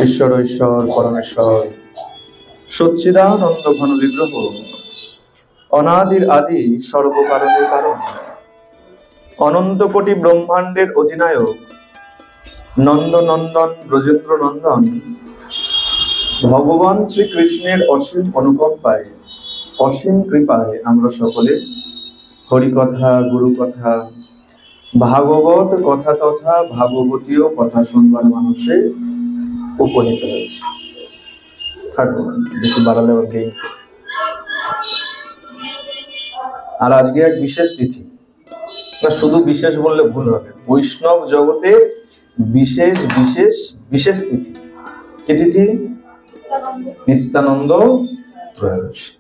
ঈশ্বর ঈশ্বর পরমেশ্বর সচ্চিদানন্দ ঘন বিগ্রহ অনাদির আদি সর্বকারণের কারণ অনন্ত কোটি ব্রহ্মাণ্ডের অধিনায়ক নন্দনন্দন ব্রজেন্দ্র নন্দন ভগবান শ্রীকৃষ্ণের অসীম অনুকম্পায় অসীম কৃপায় আমরা সকলে হরিকথা গুরুকথা ভাগবত কথা তথা ভাগবতীয় কথা শুনবার মানুষে উপনীত হয়েছে। থাকবো বেশি বাড়ালে গেই। আর আজকে এক বিশেষ তিথি, না শুধু বিশেষ বললে ভুল হবে, বৈষ্ণব জগতে বিশেষ বিশেষ বিশেষ তিথি। কি তিথি? নিত্যানন্দ ত্রয়োদশী।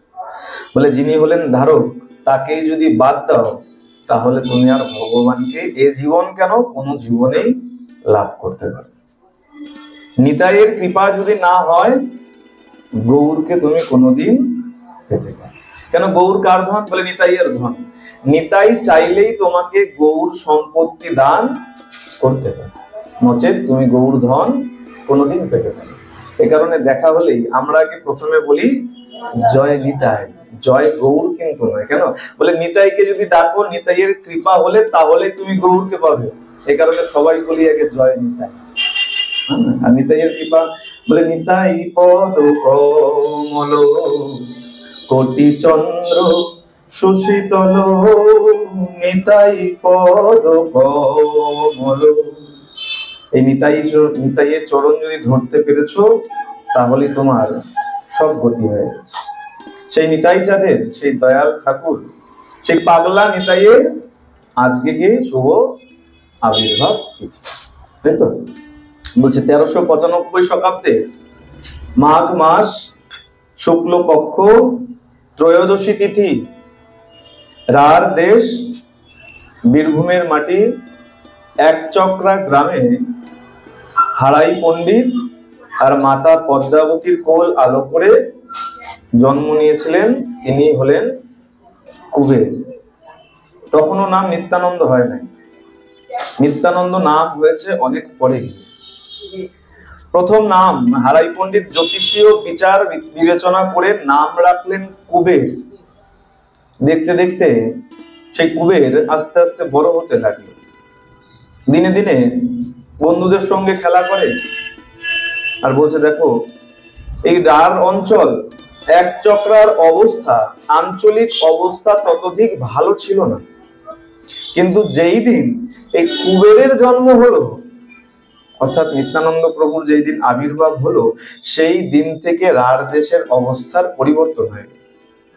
বলে যিনি হলেন ধারক, তাকেই যদি বাদ দাও তাহলে তুমি আর ভগবানকে এ জীবন কেন কোনো জীবনেই লাভ করতে পারবে। নিতাইয়ের কৃপা যদি না হয় গৌরকে তুমি কোনোদিন পেতে পারো। কেন? গৌর কার ধন? বলে নিতাইয়ের ধন। নিতাই চাইলেই তোমাকে গৌর সম্পত্তি দান করতে পারে, নচেত তুমি গৌর ধন কোনোদিন পেতে পারো। এ কারণে দেখা হলেই আমরা আগে প্রথমে বলি জয় নিতাই, জয় গৌর কিন্তু নয়। কেন? বলে নিতাইকে যদি ডাকো, নিতাইয়ের কৃপা হলে তাহলেই তুমি গৌরকে পাবে। এ কারণে সবাই বলি আগে জয় নিতাই। আর নিতাইয়ের কৃপা বলে নিতাই পদ কমল কোটি চন্দ্র সুশীতল, নিতাই পদ কমল। এই নিতাইয়ের চরণ যদি ধরতে পেরেছো তাহলে তোমার সব গতি হয়ে গেছে। সেই নিতাই চাঁদের, সেই দয়াল ঠাকুর, সেই পাগলা নিতাইয়ের আজকে গিয়ে শুভ আবির্ভাব তিথি, তাই তো? বলছে 1395 শতাব্দে মাঘ মাস শুক্ল পক্ষ ত্রয়োদশী তিথি, রার দেশ বীরভূমের মাটি একচক্রা গ্রামে হারাই পণ্ডিত আর মাতা পদ্মাবতীর কোল আলো করে জন্ম নিয়েছিলেন। তিনি হলেন কুবের। তখনও নাম নিত্যানন্দ হয় নাই, নিত্যানন্দ নাম হয়েছে অনেক পরে। প্রথম নাম হারাই পণ্ডিত জ্যোতিষীয় বিচার বিবেচনা করে নাম রাখলেন কুবের। দেখতে দেখতে সেই কুবের আস্তে আস্তে বড় হতে লাগলো। দিনে দিনে বন্ধুদের সঙ্গে খেলা করে আর বলছে, দেখো এই রার অঞ্চল এক চক্রার অবস্থা, আঞ্চলিক অবস্থা ততোধিক ভালো ছিল না, কিন্তু যেই দিন এই কুবেরের জন্ম হলো, অর্থাৎ নিত্যানন্দ প্রভুর যেই দিন আবির্ভাব হলো, সেই দিন থেকে রার দেশের অবস্থার পরিবর্তন হয়।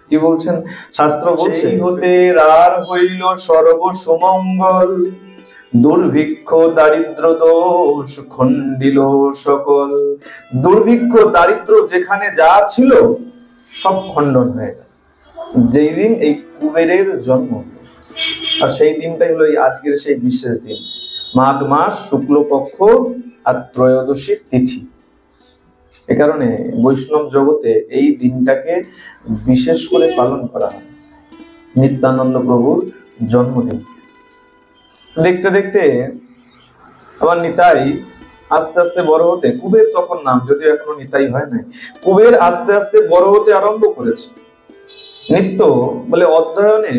কি বলছেন শাস্ত্র? বলছে হতে রার হইল সর্ব সুমঙ্গল, দুর্ভিক্ষ দারিদ্র দোষ খণ্ডিল সকল। দুর্ভিক্ষ দারিদ্র যেখানে যা ছিল সব খণ্ডন হয়ে গেল যেই দিন এই কুবেরের জন্ম। আর সেই দিনটাই হলো এই আজকের সেই বিশেষ দিন, মাঘ মাস শুক্লপক্ষ আর ত্রয়োদশী তিথি। এ কারণে বৈষ্ণব জগতে এই দিনটাকে বিশেষ করে পালন করা হয়, নিত্যানন্দ প্রভুর জন্মদিন। দেখতে দেখতে আবার নিতাই আস্তে আস্তে বড় হতে, কুবের তখন নাম, যদিও এখনো নিতাই হয় নাই, কুবের আস্তে আস্তে বড় হতে আরম্ভ করেছে। নিত্য বলে অধ্যয়নে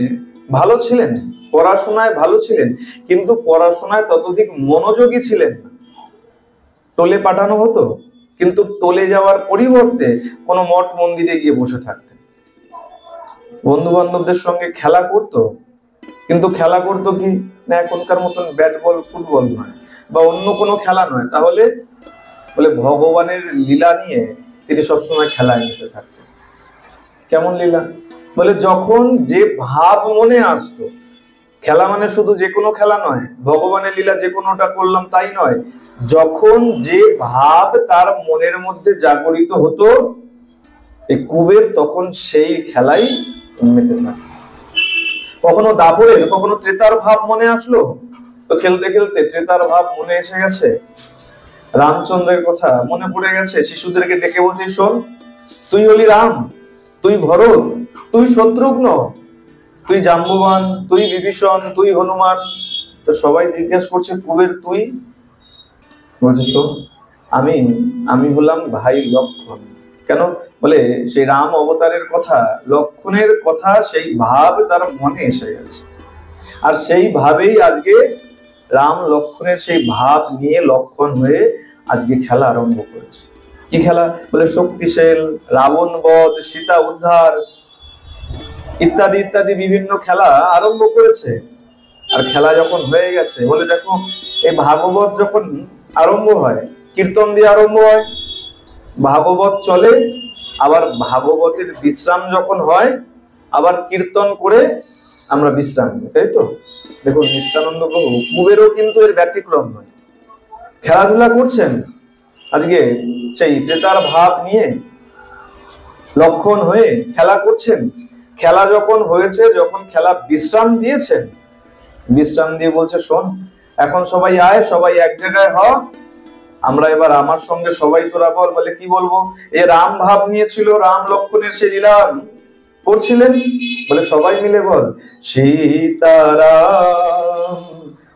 ভালো ছিলেন, পড়াশোনায় ভালো ছিলেন, কিন্তু পড়াশোনায় ততোধিক মনোযোগী ছিলেন না। টোলে পাঠানো হতো, কিন্তু টোলে যাওয়ার পরিবর্তে কোনো মঠ মন্দিরে গিয়ে বসে থাকতেন। বন্ধু বান্ধবদের সঙ্গে খেলা করতো, কিন্তু খেলা করতো কি না এখনকার মতন ব্যাট বল ফুটবল নয় বা অন্য কোনো খেলা নয়, তাহলে বলে ভগবানের লীলা নিয়ে তিনি সবসময় খেলায় নিতে থাকতেন। কেমন লীলা? বলে যখন যে ভাব মনে আসতো, খেলা মানে শুধু যে কোনো খেলা নয়, ভগবানের লীলা যে কোনোটা করলাম তাই নয়, যখন যে ভাব তার মনের মধ্যে জাগরিত হতো এই কুবের তখন সেই খেলাই মেতে থাকে। কখনো দাপরের, কখনো ত্রেতার ভাব মনে আসলো, তো খেলতে খেলতে ত্রেতার ভাব মনে এসে গেছে, রামচন্দ্রের কথা মনে পড়ে গেছে, শিশুদেরকে ডেকে বলছে, শোন তুই হলি রাম, তুই ভরত, তুই শত্রুঘ্ন, তুই জাম্ববান, তুই বিভীষণ, তুই হনুমান। তো সবাই জিজ্ঞেস করছে কুবের তুই? বলছে শোন আমি আমি হলাম ভাই লক্ষণ। কেন? বলে সেই রাম অবতারের কথা, লক্ষণের কথা, সেই ভাব তার মনে এসে গেছে। আর সেই ভাবেই আজকে রাম লক্ষণের সেই ভাব নিয়ে লক্ষণ হয়ে আজকে খেলা আরম্ভ করেছে। কি খেলা? বলে শক্তিশাল, রাবণ বধ, সীতা উদ্ধার ইত্যাদি ইত্যাদি বিভিন্ন খেলা আরম্ভ করেছে। আর খেলা যখন হয়ে গেছে, বলে দেখো এই ভাগবত যখন আরম্ভ হয়, কীর্তন দিয়ে আরম্ভ হয়, ভাগবত চলে, আবার ভাগবতের বিশ্রাম যখন হয় আবার কীর্তন করে আমরা বিশ্রাম নিই, তাই তো? দেখুন নিত্যানন্দ প্রভু কুবেরও কিন্তু এর ব্যতিক্রম নয়, খেলাধুলা করছেন আজকে সেই ত্রেতার ভাব নিয়ে লক্ষণ হয়ে খেলা করছেন। খেলা যখন হয়েছে, যখন খেলা বিশ্রাম দিয়েছেন, বিশ্রাম দিয়ে বলছে শোন এখন সবাই আয়, সবাই এক জায়গায় হ, আমরা এবার আমার সঙ্গে সবাই তোরা বল। বলে কি বলবো? এ রাম ভাব নিয়েছিল, রাম লক্ষণের সে লীলা করছিলেন, বলে সবাই মিলে বল সীতারাম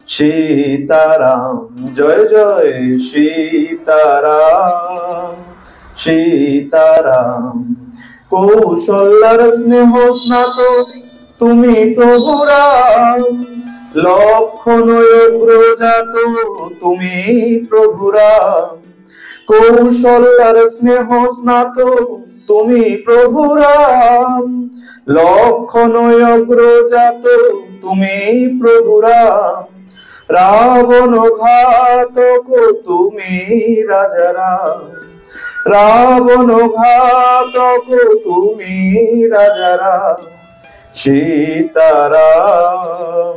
সীতারাম জয় জয় সীতারাম সীতারাম। কৌশল্যার স্নেহ স্নাত তুমি প্রভু রাম, লক্ষণ অগ্রজাত তুমি প্রভু রাম। কৌশল্যার স্নেহ স্নাত তুমি প্রভু রাম, লক্ষণ অগ্রজাত তুমি প্রভু রাম। রাবণ ঘাতক তুমি রাজা রাম, রাবণ ঘাতক তুমি রাজা রাম। সীতারাম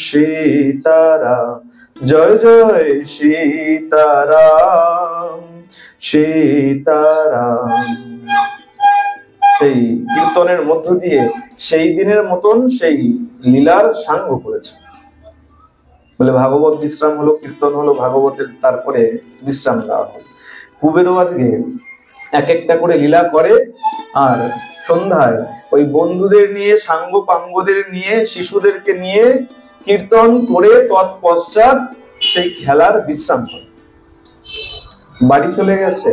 সীতারাম জয় জয় সীতারাম সীতারাম। সেই কীর্তনের মধ্য দিয়ে সেই দিনের মতন সেই লীলার সাঙ্গ করেছে। বলে ভাগবত বিশ্রাম হলো, কীর্তন হলো, ভাগবতের তারপরে বিশ্রাম দেওয়া হলো। কুবেরও আজকে এক একটা করে লীলা করে, আর সন্ধ্যায় ওই বন্ধুদের নিয়ে, সাঙ্গ পাঙ্গদের নিয়ে, শিশুদেরকে নিয়ে কীর্তন করে তৎপশ্চাৎ সেই খেলার বিশ্রাম করে বাড়ি চলে গেছে।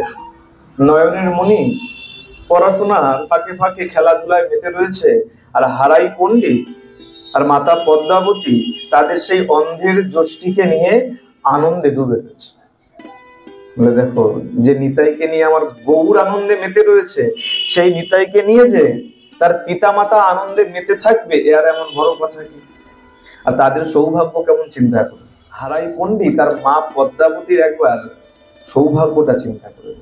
নয়নের মণি পড়াশোনার ফাঁকে ফাঁকে খেলাধুলায় মেতে রয়েছে, আর হারাই পণ্ডিত আর মাতা পদ্মাবতী তাদের সেই অন্ধের যষ্টিকে নিয়ে আনন্দে ডুবে রয়েছে। বলে দেখো যে নিতাইকে নিয়ে আমার গৌর আনন্দে মেতে রয়েছে, সেই নিতাইকে নিয়ে যে তার পিতা মাতা আনন্দে মেতে থাকবে, এ আর এমন বড় কথা কি? আর তাদের সৌভাগ্য কেমন চিন্তা করে। হারাই পণ্ডিত তার মা পদ্মাবতীর একবার সৌভাগ্যটা চিন্তা করে,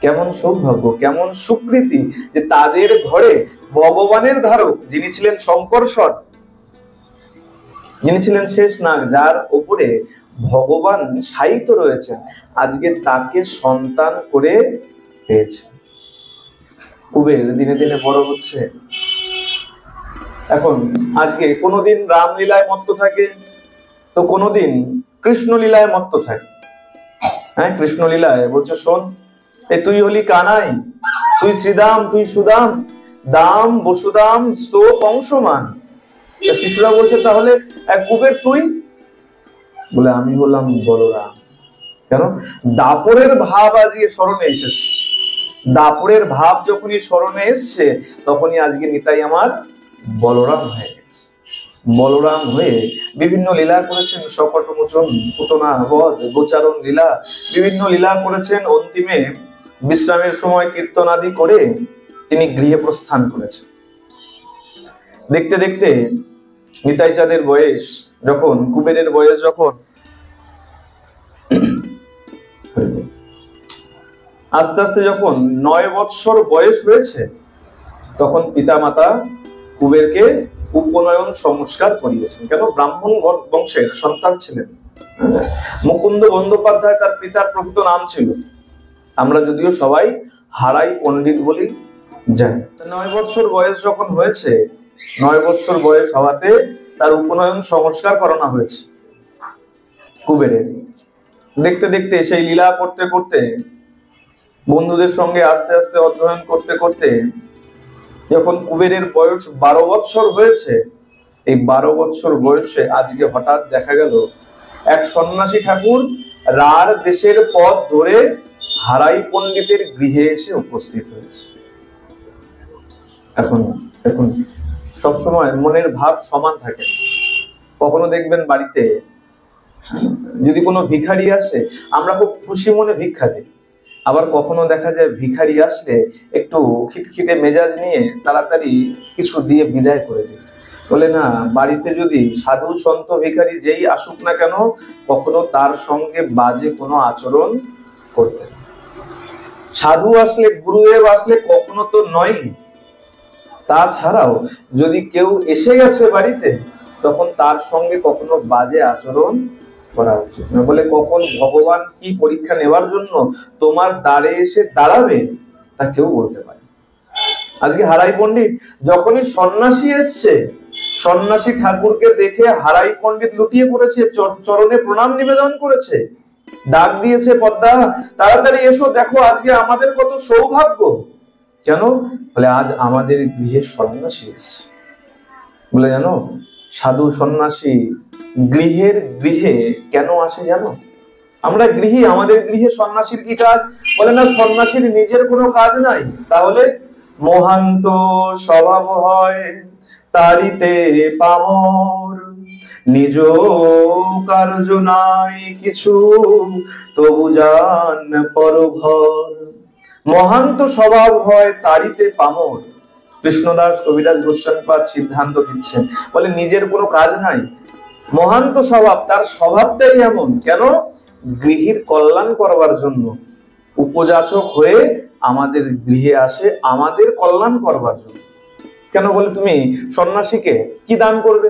কেমন সৌভাগ্য, কেমন সুকৃতি যে তাদের ঘরে ভগবানের ধারক যিনি ছিলেন শঙ্কর্ষণ, যিনি ছিলেন শেষ নাগ, যার উপরে ভগবান শায়িত রয়েছেন, আজকে তাকে সন্তান করে পেয়েছে। কুবের দিনে দিনে বড় হচ্ছে। এখন আজকে কোনোদিন রামলীলায় মত্ত থাকে, তো কোনোদিন কৃষ্ণ লীলায় মত্ত থাকে। হ্যাঁ, কৃষ্ণ লীলায় বলছে শোন, এ তুই হলি কানাই, তুই শ্রীদাম, তুই সুদাম, দাম বসুদাম স্তোপ অংশমান। শিশুরা বলছে তাহলে এক কুবের তুই? বলে আমি হলাম বলরাম। কেন? দাপরের ভাব আজকে স্মরণে এসেছে। দাপরের ভাব যখনই স্মরণে এসছে, তখনই আজকে নিতাই আমার বলরাম হয়ে গেছে। বলরাম হয়ে বিভিন্ন লীলা করেছেন, সকটমোচন, পুতনা বধ, গোচারণ লীলা, বিভিন্ন লীলা করেছেন। অন্তিমে বিশ্রামের সময় কীর্তন আদি করে তিনি গৃহে প্রস্থান করেছেন। দেখতে দেখতে নিতাই চাঁদের বয়স যখন, কুবেরের বয়স যখন আস্তে আস্তে যখন 9 বৎসর বয়স হয়েছে, তখন পিতা মাতা কুবেরকে উপনয়ন সংস্কার করিয়েছেন। কেন? ব্রাহ্মণ বংশের সন্তান ছিলেন। মুকুন্দ বন্দ্যোপাধ্যায় তার পিতার প্রকৃত নাম ছিল। আমরা যদিও সবাই হারাই পণ্ডিত বলি জানি। 9 বৎসর বয়স যখন হয়েছে, 9 বৎসর বয়স হওয়াতে তার উপনয়ন সংস্কার করানো হয়েছে কুবেরের। দেখতে দেখতে সেই লীলা করতে করতে, বন্ধুদের সঙ্গে আস্তে আস্তে অধ্যয়ন করতে করতে যখন কুবেরের বয়স 12 বৎসর হয়েছে, এই 12 বৎসর বয়সে আজকে হঠাৎ দেখা গেল এক সন্ন্যাসী ঠাকুর রার দেশের পথ ধরে হারাই পণ্ডিতের গৃহে এসে উপস্থিত হয়েছে। এখন এখন সবসময় মনের ভাব সমান থাকে। কখনো দেখবেন বাড়িতে যদি কোনো ভিখারি আসে, আমরা খুব খুশি মনে ভিক্ষা দিই। আবার কখনো দেখা যায় ভিখারি আসলে একটু খিটখিটে মেজাজ নিয়ে তাড়াতাড়ি কিছু দিয়ে বিদায় করে দিই। বলে না, বাড়িতে যদি সাধু সন্ত ভিখারি যেই আসুক না কেন, কখনো তার সঙ্গে বাজে কোনো আচরণ করতে না। সাধু আসলে, গুরুদেব আসলে কখনো তো নয়। তাছাড়াও যদি কেউ এসে গেছে বাড়িতে, তখন তার সঙ্গে কখনো বাজে আচরণ করা উচিত না। বলে কখন ভগবান কি পরীক্ষা নেওয়ার জন্য তোমার দ্বারে এসে দাঁড়াবে তা কেউ বলতে পারে। আজকে হারাই পণ্ডিত যখনই সন্ন্যাসী এসছে, সন্ন্যাসী ঠাকুরকে দেখে হারাই পণ্ডিত লুটিয়ে পড়েছে, চরণে প্রণাম নিবেদন করেছে, ডাক দিয়েছে, পদ্মা তাড়াতাড়ি এসো, দেখো আজকে আমাদের কত সৌভাগ্য। কেন? বলে আজ আমাদের গৃহে সন্ন্যাসী এসছে। বলে জানো, সাধু সন্ন্যাসী গৃহে কেন আসে জানো? আমরা গৃহী, আমাদের গৃহে সন্ন্যাসীর কি কাজ? বলে না, সন্ন্যাসীর নিজের কোনো কাজ নাই। তাহলে মহান্ত স্বভাব হয় তারিতে পামর, নিজ কার্য নাই কিছু তবু যান পরঘর। মহান্ত স্বভাব হয় তারিতে পামর। কৃষ্ণদাস কবিরাজ গোস্বামীপাদ সিদ্ধান্ত দিচ্ছেন, বলে নিজের কোনো কাজ নাই, মহান্ত স্বভাব, তার স্বভাবটাই এমন। কেন? গৃহীর কল্যাণ করবার জন্য উপযাচক হয়ে আমাদের গৃহে আসে, আমাদের কল্যাণ করবার জন্য। কেন? বলে তুমি সন্ন্যাসীকে কি দান করবে?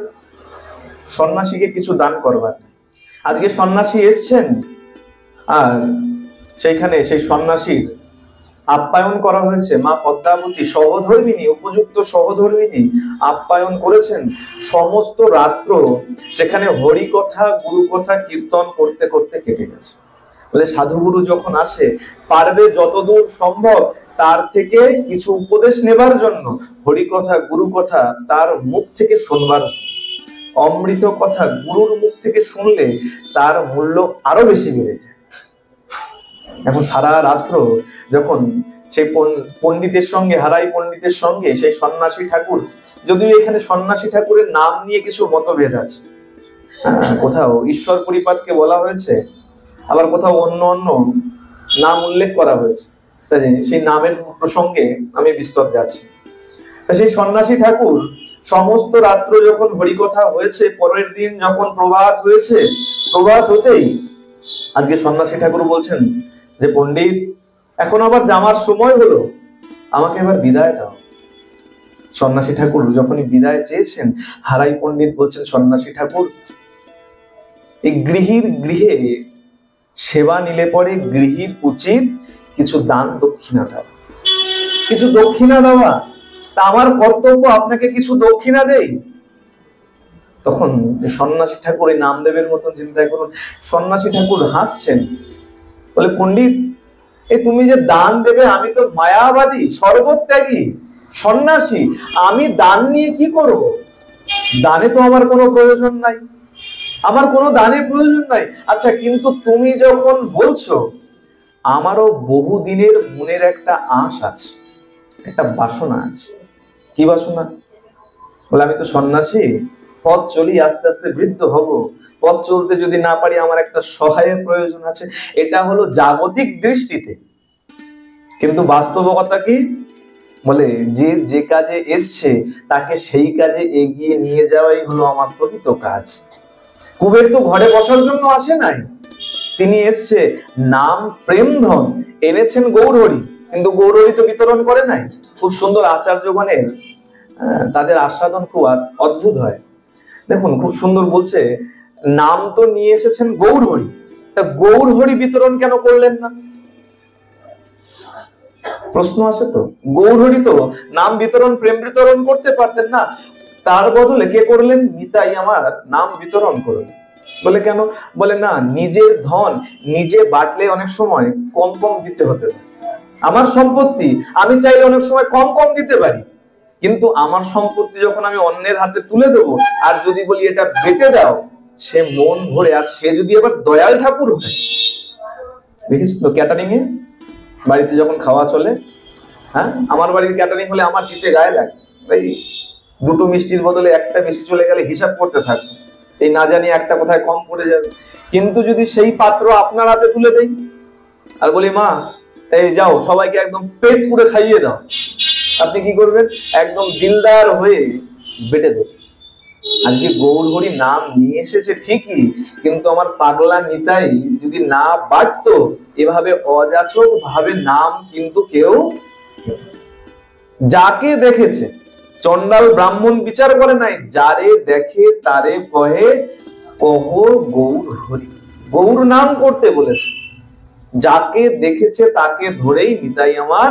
সন্ন্যাসীকে কিছু দান করবার। আজকে সন্ন্যাসী এসছেন, আর সেইখানে সেই সন্ন্যাসীর আপ্যায়ন করা হয়েছে। মা পদ্মাবতী সহধর্মিনী, উপযুক্ত সহধর্মিনী আপ্যায়ন করেছেন। সমস্ত রাত্র সেখানে হরি কথা, গুরু কথা কীর্তন করতে করতে কেটে গেছে। বলে সাধুগুরু যখন আসে, পারবে যতদূর সম্ভব তার থেকে কিছু উপদেশ নেবার জন্য, হরি কথা, গুরু কথা তার মুখ থেকে শুনবার। অমৃত কথা গুরুর মুখ থেকে শুনলে তার মূল্য আরো বেশি বেড়ে যায়। এখন সারা রাত্র যখন সেই পণ্ডিতের সঙ্গে, হারাই পণ্ডিতের সঙ্গে সেই সন্ন্যাসী ঠাকুর, যদিও এখানে সন্ন্যাসী ঠাকুরের নাম নিয়ে কিছু মতভেদ আছে। কোথাও ঈশ্বর পরিপাতকে বলা হয়েছে, আবার কোথাও অন্য অন্য নাম উল্লেখ করা হয়েছে। তাই সেই নামের প্রসঙ্গে আমি বিস্তর যাচ্ছি। সেই সন্ন্যাসী ঠাকুর সমস্ত রাত্র যখন হরিকথা হয়েছে, পরের দিন যখন প্রভাত হয়েছে, প্রভাত হতেই আজকে সন্ন্যাসী ঠাকুর বলছেন যে পণ্ডিত, এখন আবার যাওয়ার সময় হলো, আমাকে এবার বিদায় দাও। সন্ন্যাসী ঠাকুর যখনই বিদায় চেয়েছেন, হারাই পণ্ডিত বলছেন, সন্ন্যাসী ঠাকুর, এই গৃহীর গৃহে সেবা নিলে পরে গৃহীর উচিত কিছু দান দক্ষিণা দেওয়া, কিছু দক্ষিণা দেওয়া। তা আমার কর্তব্য আপনাকে কিছু দক্ষিণা দেই। তখন সন্ন্যাসী ঠাকুর এই নামদেবের মতন চিন্তা করুন, সন্ন্যাসী ঠাকুর হাসছেন, বলে পণ্ডিত, এই তুমি যে দান দেবে, আমি তো মায়াবাদী, সর্বত্যাগী সন্ন্যাসী, আমি দান নিয়ে কি করব? দানে তো আমার কোনো প্রয়োজন নাই, আমার কোনো দানে প্রয়োজন নাই। আচ্ছা, কিন্তু তুমি যখন বলছো, আমারও বহুদিনের মনের একটা আশ আছে, একটা বাসনা আছে। কি বাসনা? বলে আমি তো সন্ন্যাসী, পথ চলি, আস্তে আস্তে বৃদ্ধ হব, পথ চলতে যদি না পারি, আমার একটা সহায়ের প্রয়োজন আছে। এটা হলো জাগতিক দৃষ্টিতে, কিন্তু বাস্তবতা কি? বলে যে যে কাজে এসছে তাকে সেই কাজে এগিয়ে নিয়ে যাওয়াই হলো আমার প্রকৃত কাজ। কুবের তো ঘরে বসার জন্য আসে নাই, তিনি এসছে নাম প্রেম ধন এনেছেন গৌরহরি, কিন্তু গৌরহরি তো বিতরণ করে নাই। খুব সুন্দর আচার্যগণের তাদের আস্বাদন খুব অদ্ভুত হয়। দেখুন, খুব সুন্দর বলছে, নাম তো নিয়ে এসেছেন গৌরহরি, তা গৌরহরি বিতরণ কেন করলেন না? প্রশ্ন আছে তো। গৌরহরি তো নাম বিতরণ, প্রেম বিতরণ করতে পারতেন না, তার বদলে কে করলেন? নিতাই আমার নাম বিতরণ করলেন। বলে কেন? বলে না, নিজের ধন নিজে বাটলে অনেক সময় কম কম দিতে হতে পারে। আমার সম্পত্তি আমি চাইলে অনেক সময় কম কম দিতে পারি, কিন্তু আমার সম্পত্তি যখন আমি অন্যের হাতে তুলে দেবো, আর যদি বলি এটা বেটে দাও, সে মন ভরে, আর সে যদি আবার দয়াল ঠাকুর হয়, দেখেছি তো ক্যাটারিং এ বাড়িতে যখন খাওয়া চলে, হ্যাঁ আমার বাড়ির ক্যাটারিং হলে আমার দিতে গায়ে লাগে, তাই দুটো মিষ্টির বদলে একটা মিষ্টি চলে গেলে হিসাব করতে থাকবে, এই না জানি একটা কোথায় কম পড়ে যাবে। কিন্তু যদি সেই পাত্র আপনার হাতে তুলে দেই আর বলি মা এই যাও সবাইকে একদম পেট পুরে খাইয়ে দাও, আপনি কি করবেন? একদম দিলদার হয়ে বেটে দেবেন। আজকে গৌর হরি নাম নিয়ে এসেছে ঠিকই, কিন্তু আমার পাগলা নিতাই যদি না বাড়তো, এভাবে অযাচক ভাবে নাম কিন্তু কেউ, যাকে দেখেছে, চন্ডাল ব্রাহ্মণ বিচার করে নাই, যারে দেখে তারে কহে কহ গৌর হরি, গৌর নাম করতে বলেছে, যাকে দেখেছে তাকে ধরেই নিতাই আমার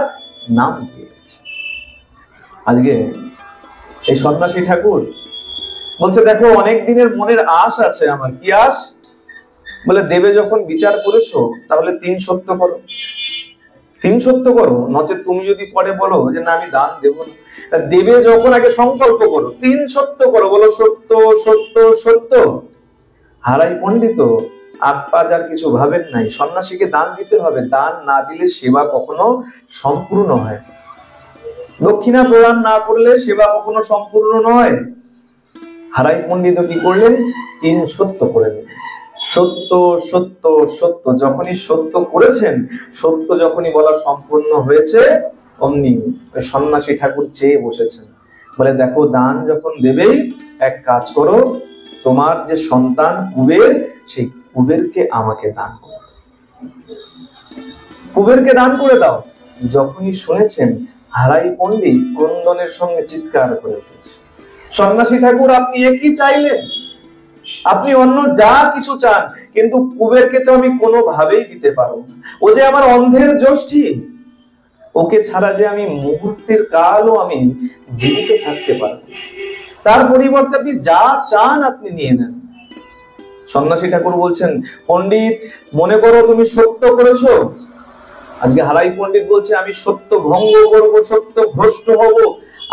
নাম দিয়েছে। আজকে এই সন্ন্যাসী ঠাকুর বলছে দেখো অনেক দিনের মনের আশ আছে আমার। কি আশ? বলে দেবে যখন বিচার করেছো তাহলে 3 সত্য করো, 3 সত্য করো, নচেত তুমি যদি পরে বলো যে না আমি দান দেব না, দেবে যখন আগে সংকল্প করো, 3 সত্য করো, বলো সত্য সত্য সত্য। হারাই পণ্ডিত আর কিছু ভাবেন নাই, সন্ন্যাসীকে দান দিতে হবে, দান না দিলে সেবা কখনো সম্পূর্ণ হয়, দক্ষিণা প্রদান না করলে সেবা কখনো সম্পূর্ণ নয়। হারাই পণ্ডিত কি করলেন? 3 সত্য করে দিলেন, সত্য সত্য সত্য। যখনই সত্য করেছেন, সত্য যখনই বলা সম্পূর্ণ হয়েছে, অমনি ওই সন্ন্যাসী ঠাকুর চেয়ে বসেছেন, বলে দেখো দান যখন দেবেই এক কাজ করো, তোমার যে সন্তান কুবের, সেই কুবেরকে আমাকে দান করো, কুবেরকে দান করে দাও। যখনই শুনেছেন, হারাই পণ্ডিত ক্রন্দনের সঙ্গে চিৎকার করে উঠেছে, সন্ন্যাসী ঠাকুর আপনি একই চাইলেন, আপনি অন্য যা কিছু চান, কিন্তু কুবেরকে তো আমি কোনোভাবেই দিতে পারবো না, ও যে আমার অন্ধের জ্যোষ্ঠী, ওকে ছাড়া যে আমি মুহূর্তের কালও আমি জীবিত থাকতে পারবো, তার পরিবর্তে আপনি যা চান আপনি নিয়ে নেন। সন্ন্যাসী ঠাকুর বলছেন পণ্ডিত মনে করো তুমি সত্য করেছো, আজকে হারাই পণ্ডিত বলছে আমি সত্য ভঙ্গ করব, সত্য ভ্রষ্ট হব,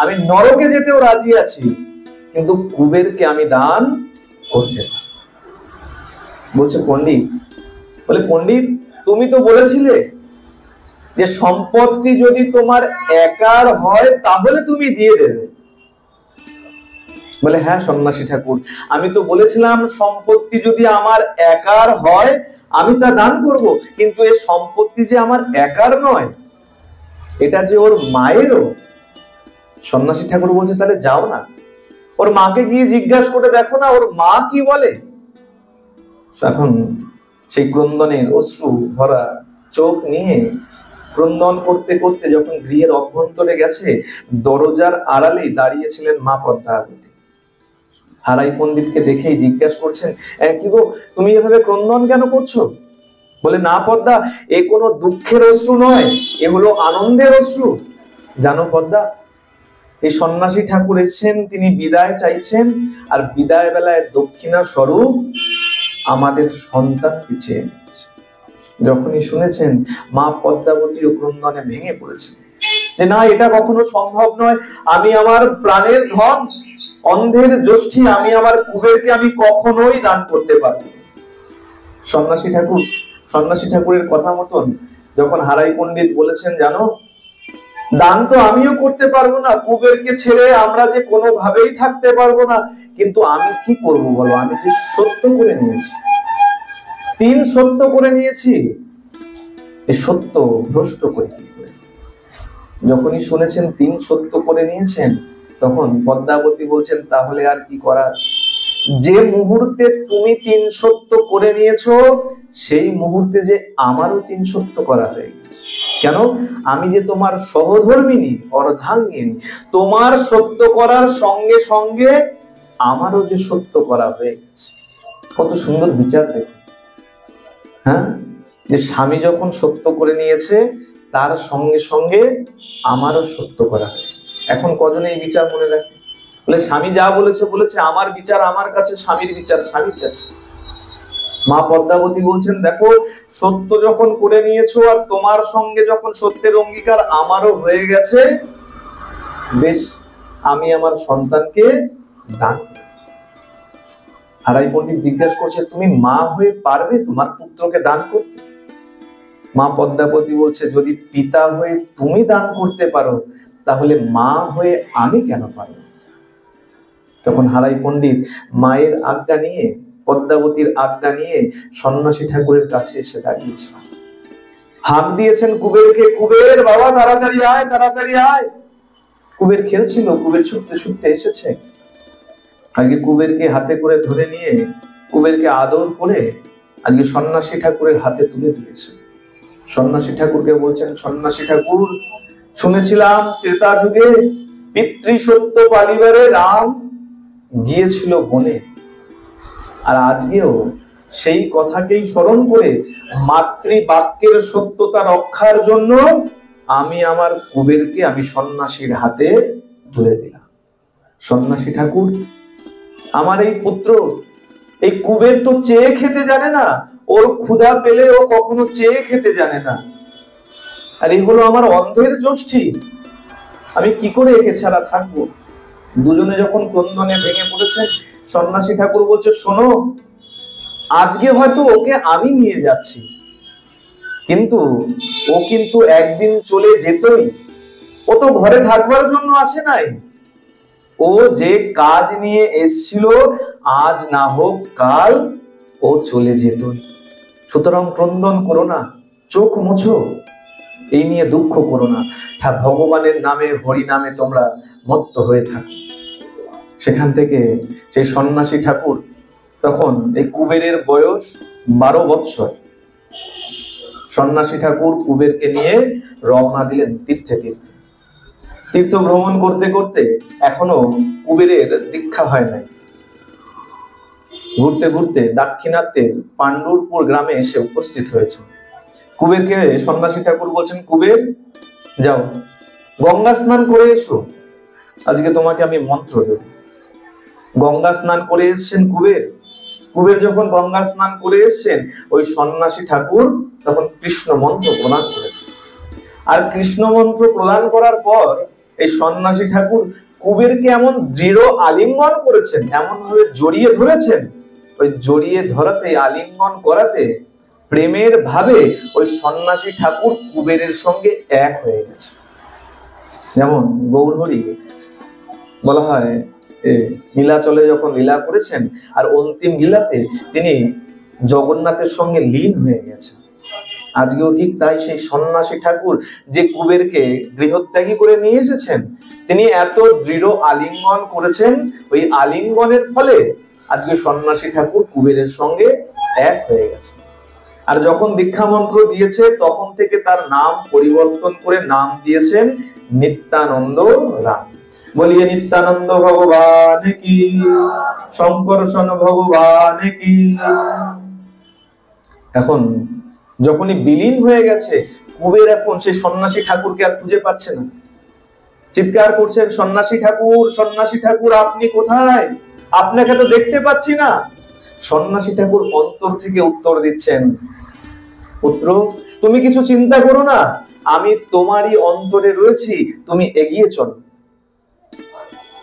আমি নরকে যেতেও রাজি আছি, কিন্তু কুবেরকে আমি দান করতে না। বলছে পণ্ডিত, বলে পণ্ডিত তুমি তো বলেছিলে যে সম্পত্তি যদি তোমার একার হয় তাহলে তুমি দিয়ে দেবে। বলে হ্যাঁ সন্ন্যাসী ঠাকুর, আমি তো বলেছিলাম সম্পত্তি যদি আমার একার হয় আমি তা দান করব, কিন্তু এই সম্পত্তি যে আমার একার নয়, এটা যে ওর মায়েরও। সন্ন্যাসী ঠাকুর বলছে তাহলে যাও না, ওর মাকে গিয়ে জিজ্ঞাসা করে দেখো না ওর মা কি বলে। এখন সেই ক্রন্দনের অশ্রু ভরা চোখ নিয়ে ক্রন্দন করতে করতে যখন গৃহের অভ্যন্তরে গেছে, দরজার আড়ালেই দাঁড়িয়েছিলেন মা পদ্মাবতী। হারাই পণ্ডিতকে দেখেই জিজ্ঞাসা করছেন কি গো তুমি এভাবে ক্রন্দন কেন করছো? বলে না পদ্মা, এ কোনো দুঃখের অশ্রু নয়, এ হলো আনন্দের অশ্রু। জানো পদ্মা, এই সন্ন্যাসী ঠাকুর এসেছেন, তিনি বিদায় চাইছেন, আর বিদায় বেলায় দক্ষিণা স্বরূপ আমাদের সন্তান পিছিয়ে নিচ্ছে। যখনই শুনেছেন, মা পদ্মাবতী ও ক্রন্দনে ভেঙে পড়েছেন যে না এটা কখনো সম্ভব নয়, আমি আমার প্রাণের ধন অন্ধের জ্যোষ্ঠী, আমি আমার কুবেরকে আমি কখনোই দান করতে পারবো। সন্ন্যাসী ঠাকুরের কথা মতন যখন হারাই পণ্ডিত বলেছেন জানো দান তো আমিও করতে পারবো না, কুবেরকে ছেড়ে আমরা যে কোনোভাবেই থাকতে পারবো না, কিন্তু আমি কি করব বলো, আমি যে সত্য করে নিয়েছি, 3 সত্য করে নিয়েছি, এই সত্য ভ্রষ্ট করে কি করে। যখনই শুনেছেন 3 সত্য করে নিয়েছেন, তখন পদ্মাবতী বলছেন তাহলে আর কি করার, যে মুহূর্তে তুমি 3 সত্য করে নিয়েছো সেই মুহূর্তে যে আমারও 3 সত্য করা হয়ে গেছে। কেন? আমি যে তোমার সহধর্মিনী অর্ধাঙ্গিনী, তোমার সত্য করার সঙ্গে সঙ্গে আমারও যে সত্য করা হয়ে গেছে। কত সুন্দর বিচার দেখুন, হ্যাঁ, যে স্বামী যখন সত্য করে নিয়েছে তার সঙ্গে সঙ্গে আমারও সত্য করা হয়। এখন কজনে এই বিচার মনে রাখে? বলে স্বামী যা বলেছে বলেছে, আমার বিচার আমার কাছে, স্বামীর বিচার স্বামীর কাছে। মা পদ্মাবতী বলছেন দেখো সত্য যখন করে নিয়েছো আর তোমার সঙ্গে যখন সত্যের অঙ্গীকার আমারও হয়ে গেছে, বেশ আমি আমার সন্তানকে দান। হারাই পণ্ডিত জিজ্ঞাসা করছে, তুমি মা হয়ে পারবে তোমার পুত্রকে দান করতে? মা পদ্মাবতী বলছে, যদি পিতা হয়ে তুমি দান করতে পারো তাহলে মা হয়ে আমি কেন পারবো? তখন হারাই পণ্ডিত মায়ের আজ্ঞা নিয়ে, পদ্মাবতীর আজ্ঞা নিয়ে সন্ন্যাসী ঠাকুরের কাছে এসে দাঁড়িয়েছিল। হাত দিয়েছেন কুবেরকে, কুবের বাবা তাড়াতাড়ি আয়, তাড়াতাড়ি আয়। কুবের খেলছিল, কুবের ছুটতে ছুটতে এসেছে। আজকে কুবেরকে হাতে করে ধরে নিয়ে কুবেরকে আদর করে আজকে সন্ন্যাসী ঠাকুরের হাতে তুলে দিয়েছে। সন্ন্যাসী ঠাকুরকে বলছেন, সন্ন্যাসী ঠাকুর, শুনেছিলাম ত্রেতা যুগে পিতৃসত্য পালিবারে রাম গিয়েছিল বনে, আর আজকেও সেই কথাকেই স্মরণ করে মাতৃবাক্যের সত্যতা রক্ষার জন্য আমি আমার কুবেরকে আমি সন্ন্যাসীর হাতে তুলে দিলাম। সন্ন্যাসী ঠাকুর, আমার এই পুত্র, এই কুবের তো চেয়ে খেতে জানে না, ওর ক্ষুধা পেলে ও কখনো চেয়ে খেতে জানে না, আর এই হলো আমার অন্ধের জ্যোষ্ঠী, আমি কি করে একে ছাড়া থাকবো? দুজনে যখন ক্রন্দনে ভেঙে পড়েছে, সন্ন্যাসী ঠাকুর বলছে, শোনো, আজকে হয়তো ওকে আমি নিয়ে যাচ্ছি, কিন্তু ও কিন্তু একদিন চলে যেতই। ও তো ঘরে থাকবার জন্য আসে নাই, ও যে কাজ নিয়ে এসছিল আজ না হোক কাল ও চলে যেতই। সুতরাং ক্রন্দন করো না, চোখ মুছো, এই নিয়ে দুঃখ করো না, ভগবানের নামে হরি নামে তোমরা মত্ত হয়ে থাকো। সেখান থেকে সেই সন্ন্যাসী ঠাকুর, তখন এই কুবেরের বয়স 12 বৎসর, সন্ন্যাসী ঠাকুর কুবেরকে নিয়ে রওনা দিলেন তীর্থে তীর্থে। তীর্থ ভ্রমণ করতে করতে এখনো কুবেরের দীক্ষা হয় নাই। ঘুরতে ঘুরতে দাক্ষিণাত্যের পাণ্ডুরপুর গ্রামে এসে উপস্থিত হয়েছে। কুবেরকে সন্ন্যাসী ঠাকুর বলছেন, কুবের যাও গঙ্গা স্নান করে এসো, আজকে তোমাকে আমি মন্ত্র দেব। গঙ্গা স্নান করে এসছেন কুবের। কুবের যখন গঙ্গা স্নান করে এসছেন, ওই সন্ন্যাসী ঠাকুর তখন কৃষ্ণ মন্ত্র প্রদান করেছে। আর কৃষ্ণ মন্ত্র প্রদান করার পর এই সন্ন্যাসী ঠাকুর কুবেরকে এমন দৃঢ় আলিঙ্গন করেছেন, এমন ভাবে জড়িয়ে ধরেছেন, ওই জড়িয়ে ধরাতে, আলিঙ্গন করাতে প্রেমের ভাবে ওই সন্ন্যাসী ঠাকুর কুবেরের সঙ্গে এক হয়ে গেছে। যেমন গৌরহরি বলা হয় নীলাচলে যখন লীলা করেছেন, আর অন্তিম লীলাতে তিনি জগন্নাথের সঙ্গে লীন হয়ে গেছেন। আজকেও ঠিক তাই, সেই সন্ন্যাসী ঠাকুর যে কুবেরকে গৃহত্যাগী করে নিয়ে এসেছেন, তিনি এত দৃঢ় আলিঙ্গন করেছেন, ওই আলিঙ্গনের ফলে আজকে সন্ন্যাসী ঠাকুর কুবেরের সঙ্গে এক হয়ে গেছে। আর যখন দীক্ষা মন্ত্র দিয়েছে, তখন থেকে তার নাম পরিবর্তন করে নাম দিয়েছেন নিত্যানন্দ রাম। বলিয়ে নিত্যানন্দ ভগবান কি, শঙ্করসন ভগবান কি। এখন যখনই বিলীন হয়ে গেছে, কুবের এখন সেই সন্ন্যাসী ঠাকুরকে আর খুঁজে পাচ্ছে না। চিৎকার করছেন, সন্ন্যাসী ঠাকুর, সন্ন্যাসী ঠাকুর, আপনি কোথায়? আপনাকে তো দেখতে পাচ্ছি না। সন্ন্যাসী ঠাকুর অন্তর থেকে উত্তর দিচ্ছেন, পুত্র তুমি কিছু চিন্তা করো না, আমি তোমারই অন্তরে রয়েছি, তুমি এগিয়ে চলো।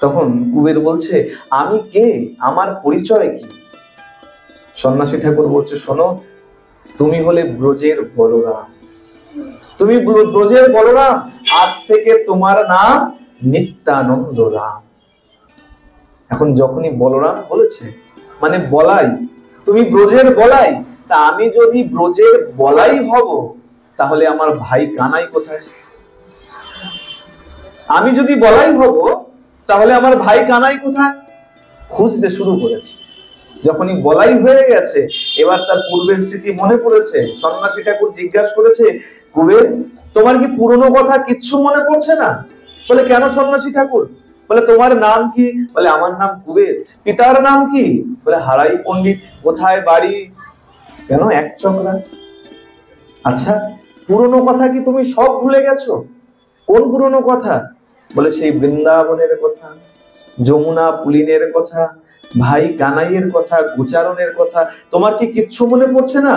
তখন কুবের বলছে, আমি কে, আমার পরিচয় কি? সন্ন্যাসী ঠাকুর বলছে, শোনো, তুমি হলে ব্রজের বলরাম, তুমি ব্রজের বলরাম, আজ থেকে তোমার নাম নিত্যানন্দ রাম। এখন যখনই বলরাম বলেছে, মানে বলাই, তুমি ব্রজের বলাই, তা আমি যদি ব্রজের বলাই হব, তাহলে আমার ভাই কানাই কোথায়? আমি যদি বলাই হব, তাহলে আমার ভাই কানাই কোথায়? খুঁজতে শুরু করেছে। যখনই বলাই হয়ে গেছে, এবার তার পূর্বের স্মৃতি মনে পড়েছে। সন্ন্যাসী ঠাকুর জিজ্ঞাসা করেছে, কুবের তোমার কি পুরনো কথা কিচ্ছু মনে পড়ছে না? বলে, কেন সন্ন্যাসী ঠাকুর? বলে, তোমার নাম কি? বলে, আমার নাম কুবের। পিতার নাম কি? বলে, হারাই পণ্ডিত। কোথায় বাড়ি? কেন এক চক্রা? আচ্ছা, পুরনো কথা কি তুমি সব ভুলে গেছো? কোন পুরনো কথা? বলে, সেই বৃন্দাবনের কথা, যমুনা পুলিনের কথা, ভাই কানাইয়ের কথা, গোচারণের কথা, তোমার কি কিচ্ছু মনে পড়ছে না?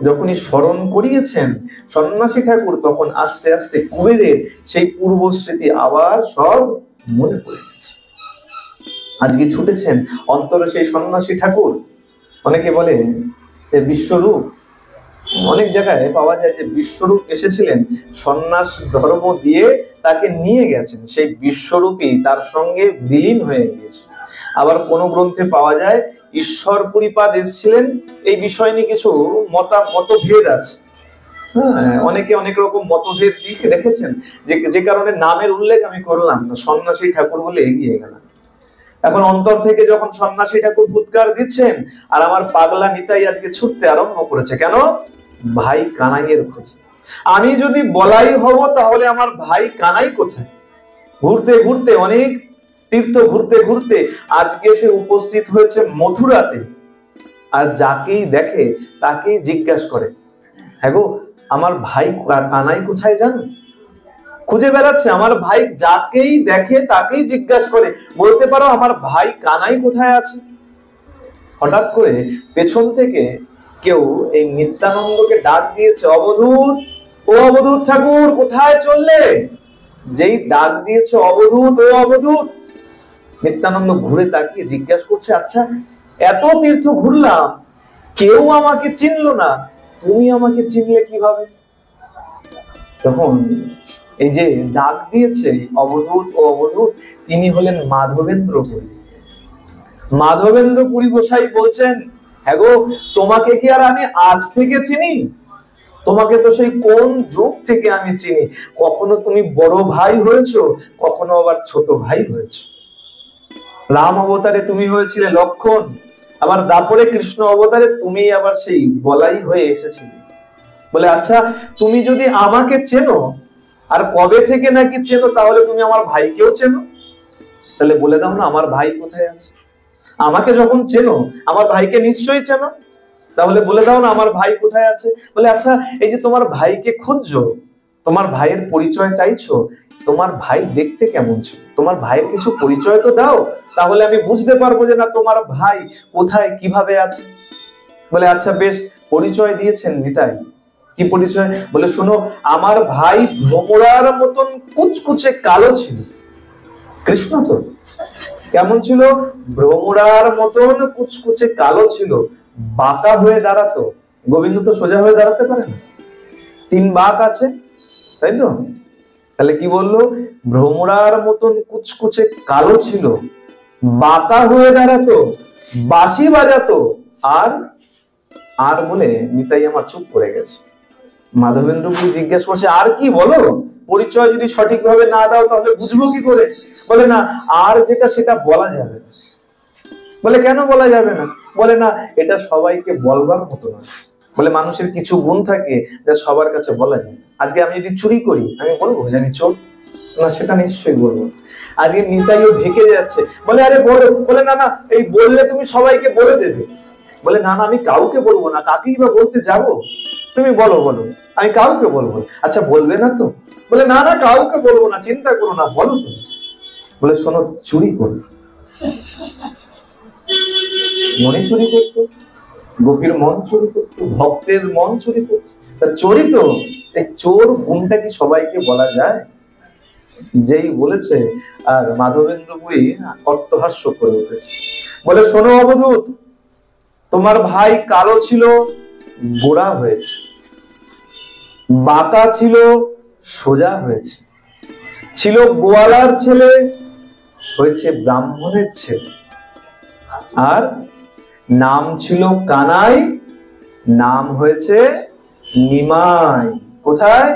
যখনই স্মরণ করিয়েছেন সন্ন্যাসী ঠাকুর, তখন আস্তে আস্তে কুবেরের সেই পূর্ব স্মৃতি আবার সব মনে পড়ে গেছে। আজকে ছুটেছেন অন্তরে সেই সন্ন্যাসী ঠাকুর। অনেকে বলে যে বিশ্বরূপ, অনেক জায়গায় পাওয়া যায় যে বিশ্বরূপ এসেছিলেন, সন্ন্যাস ধর্ম দিয়ে তাকে নিয়ে গেছেন, সেই বিশ্বরূপী তার সঙ্গে বিলীন হয়ে গিয়েছে। আবার কোন গ্রন্থে পাওয়া যায় ঈশ্বর পরিপাদ এসেছিলেন। এই বিষয় নিয়ে কিছু মতভেদ আছে। অনেকে অনেক রকম মতভেদ দিক রেখেছেন, যে কারণে নামের উল্লেখ আমি করলাম না, সন্ন্যাসী ঠাকুর বলে এগিয়ে গেলাম। এখন অন্তর থেকে যখন সন্ন্যাসী ঠাকুর ফুৎকার দিচ্ছেন, আর আমার পাগলা নিতাই আজকে ছুটতে আরম্ভ করেছে, কেন? ভাই কানাইয়ের খোঁজে। আমি যদি বলাই হব তাহলে আমার ভাই কানাই কোথায়? ঘুরতে ঘুরতে, অনেক তীর্থ ঘুরতে ঘুরতে আজকে সে উপস্থিত হয়েছে মথুরাতে। আর যাকেই দেখে তাকেই জিজ্ঞাসা করে, হ্যাঁ গো আমার ভাই কানাই কোথায় জানো? খুঁজে বেড়াচ্ছে আমার ভাই, যাকেই দেখে তাকেই জিজ্ঞাসা করে, বলতে পারো আমার ভাই কানাই কোথায় আছে? হঠাৎ করে পেছন থেকে কেউ এই নিত্যানন্দকে ডাক দিয়েছে, অবধূত, ও অবধূত ঠাকুর কোথায় চললে? যেই ডাক দিয়েছে অবধূত, ও অবধূত, নিত্যানন্দ ঘুরে তাকিয়ে জিজ্ঞাসা করছে, আচ্ছা এত তীর্থ ঘুরলাম, কেউ আমাকে চিনলো না, তুমি আমাকে চিনলে কিভাবে? তখন এই যে ডাক দিয়েছে অবধূত ও অবধূত, তিনি হলেন মাধবেন্দ্রপুরী। মাধবেন্দ্রপুরী গোসাই বলছেন, হ্যাঁ গো তোমাকে কি আর আমি আজ থেকে চিনি? তোমাকে তো সেই কোন যুগ থেকে আমি চিনি। কখনো তুমি বড় ভাই হয়েছো, কখনো আবার ছোট ভাই হয়েছো। রাম অবতারে তুমি হয়েছিলে লক্ষণ, আবার দাপরে কৃষ্ণ অবতারে তুমি আবার সেই বলাই হয়ে এসেছিলে। বলে আচ্ছা তুমি যদি আমাকে চেনো, আর কবে থেকে নাকি চেনো, তাহলে তুমি আমার ভাইকেও চেনো? তাহলে বলে দাও না আমার ভাই কোথায় আছে? আমাকে যখন চেনো আমার ভাইকে নিশ্চয়ই চেনো, তাহলে বলে দাও না আমার ভাই কোথায় আছে? বলে আচ্ছা এই যে তোমার ভাইকে খুঁজছো, তোমার ভাইয়ের পরিচয় চাইছো, তোমার ভাই দেখতে কেমন ছিল? তোমার ভাইয়ের কিছু পরিচয় তো দাও, তাহলে আমি বুঝতে পারবো যে না তোমার ভাই কোথায় কিভাবে আছে। বলে আচ্ছা বেশ, পরিচয় দিয়েছেন নিতাই। কি পরিচয়? বলে শোনো, আমার ভাই ভ্রমরার মতন কুচকুচে কালো ছিল। কৃষ্ণ তো কেমন ছিল? ভ্রমরার মতন কুচকুচে কালো ছিল, বাঁকা হয়ে দাঁড়াতো। গোবিন্দ তো সোজা হয়ে দাঁড়াতে পারে না, 3 বাঁক আছে, তাই তো? তাহলে কি বললো? ভ্রমরার মতন কুচকুচে কালো ছিল, বাঁকা হয়ে দাঁড়াতো, বাঁশি বাজাতো, আর আর বলে নিতাই আমার চুপ করে গেছে। মাধবেন্দ্রপুরী জিজ্ঞেস করছে, আর কি বলো? পরিচয় যদি সঠিকভাবে না দাও তাহলে বুঝবো কি করে? বলে না, আর যেটা সেটা বলা যাবে না। বলে কেন বলা যাবে না? বলে না, এটা সবাইকে বলবার মতো না। বলে মানুষের কিছু গুণ থাকে যা সবার কাছে বলা যায়। আজকে আমি যদি চুরি করি, আমি বলবো যে আমি চোর? না, সেটা নিশ্চয়ই বলবো। আজকে নিতাইও ঢেকে যাচ্ছে, বলে আরে বলো। বলে না না, এই বললে তুমি সবাইকে বলে দেবে। বলে না না, আমি কাউকে বলবো না, কাকেই বা বলতে যাবো? তুমি বলো বলো, আমি কাউকে বলবো। আচ্ছা বলবে না তো? বলে না না, কাউকে বলবো না, চিন্তা করো না, বলো তুমি। বলে শোনো, চুরি করি। মনে চুরি করতো, গোপীর মন চুরি করতো, ভক্তের মন চুরি করছে, তা চোরই তো। এই চোর গুণটা কি সবাইকে বলা যায়? যেই বলেছে, আর মাধবেন্দ্রপুরী অট্টহাস্য করে উঠেছে। বলে শোনো অবধূত, তোমার ভাই কালো ছিল, গোরা হয়েছে, বাঁকা ছিল, সোজা হয়েছে, ছিল গোয়ালার ছেলে, হয়েছে ব্রাহ্মণের ছেলে, আর নাম ছিল কানাই, নাম হয়েছে নিমাই। কোথায়?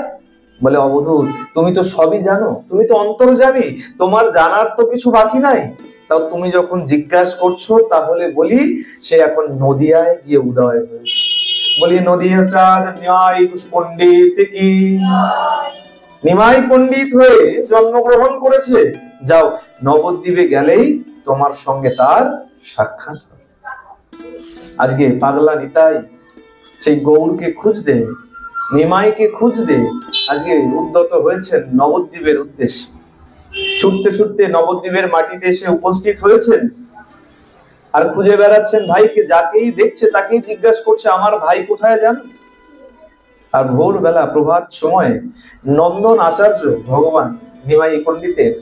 বলে অবধূত, তুমি তো সবই জানো, তুমি তো অন্তর্যামী, তোমার জানার তো কিছু বাকি নাই। তাও তুমি যখন জিজ্ঞাসা করছো, তাহলে বলি সে এখন নদিয়ায় গিয়ে উদয় হয়েছে। বলি নদিয়া চাঁদ ন্যায় পণ্ডিত কি, নিমাই পণ্ডিত হয়ে জন্মগ্রহণ করেছে। যাও, নবদ্বীপে গেলেই তোমার সঙ্গে তার সাক্ষাৎ হবে। আজকে পাগলা নিতাই সেই গৌরকে খুঁজতে, নিমাইকে খুঁজতে আজকে উদ্যত হয়েছেন নবদ্বীপের উদ্দেশ্যে। ছুটতে ছুটতে নবদ্বীপের মাটিতে এসে উপস্থিত হয়েছেন, আর খুঁজে বেড়াচ্ছেন ভাইকে। যাকেই দেখছে তাকেই জিজ্ঞাসা করছে, আমার ভাই কোথায় জানো? আর ভোরবেলা প্রভাত সময়ে নন্দন আচার্য ভগবান নিমাই পণ্ডিতের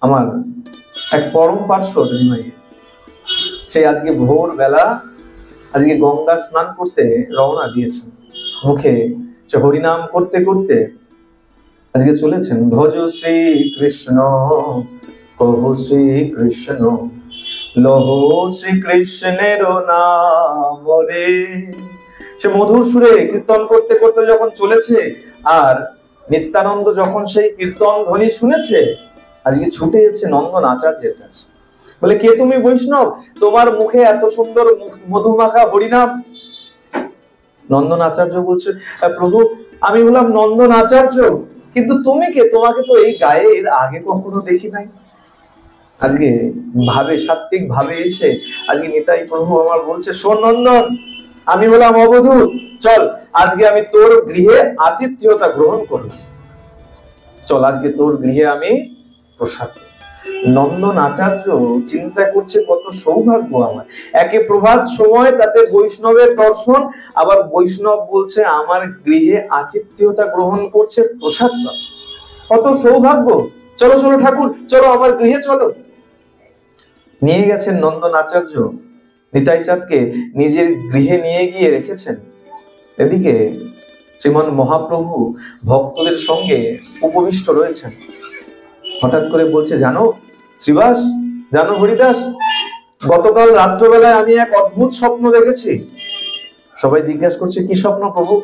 আমার এক পরম পার্শ্বদ নিমাই, সেই আজকে ভোর বেলা আজকে গঙ্গা স্নান করতে রওনা দিয়েছেন, মুখে সে হরিনাম করতে করতে আজকে চলেছেন। ভজ শ্রী কৃষ্ণ কহ শ্রী কৃষ্ণ লহ শ্রী কৃষ্ণের নাম রে। সে মধুর সুরে কীর্তন করতে করতে যখন চলেছে, আর নিত্যানন্দ যখন সেই কীর্তন ধ্বনি শুনেছে, আজকে ছুটে এসেছে নন্দন আচার্যের কাছে। বলে, কে তুমি বৈষ্ণব, তোমার মুখে এত সুন্দর মধুমাখা হরিনাম? নন্দন আচার্য বলছে, প্রভু আমি হলাম নন্দন আচার্য, কিন্তু তুমি কে? তোমাকে তো এই গায়ে এর আগে কখনো দেখি নাই। আজকে ভাবে, সাত্বিক ভাবে এসে আজকে নিতাই প্রভু আমার বলছে, শোন নন্দন, আমি হলাম অবধূত, চল আজকে আমি তোর গৃহে আতিথ্যতা গ্রহণ করলাম, চল আজকে তোর গৃহে আমি প্রসাদ। নন্দন আচার্য চিন্তা করছে, কত সৌভাগ্য আমার, একে প্রভাত সময় তাতে বৈষ্ণবের দর্শন, আবার বৈষ্ণব বলছে আমার গৃহে আতিথ্যতা গ্রহণ করছে, প্রসাদ, কত সৌভাগ্য। চলো চলো ঠাকুর, চলো আমার গৃহে চলো। নিয়ে গেছেন নন্দন আচার্য নিতাই চাঁদকে, নিজের গৃহে নিয়ে গিয়ে রেখেছেন। এদিকে শ্রীমান মহাপ্রভু ভক্তদের সঙ্গে উপবিষ্ট রয়েছেন। হঠাৎ করে বলছে, জানো শ্রীবাস, জানো হরিদাস, গতকাল রাত্রবেলায় আমি এক অদ্ভুত স্বপ্ন দেখেছি। সবাই জিজ্ঞাসা করছে, কি স্বপ্ন প্রভু?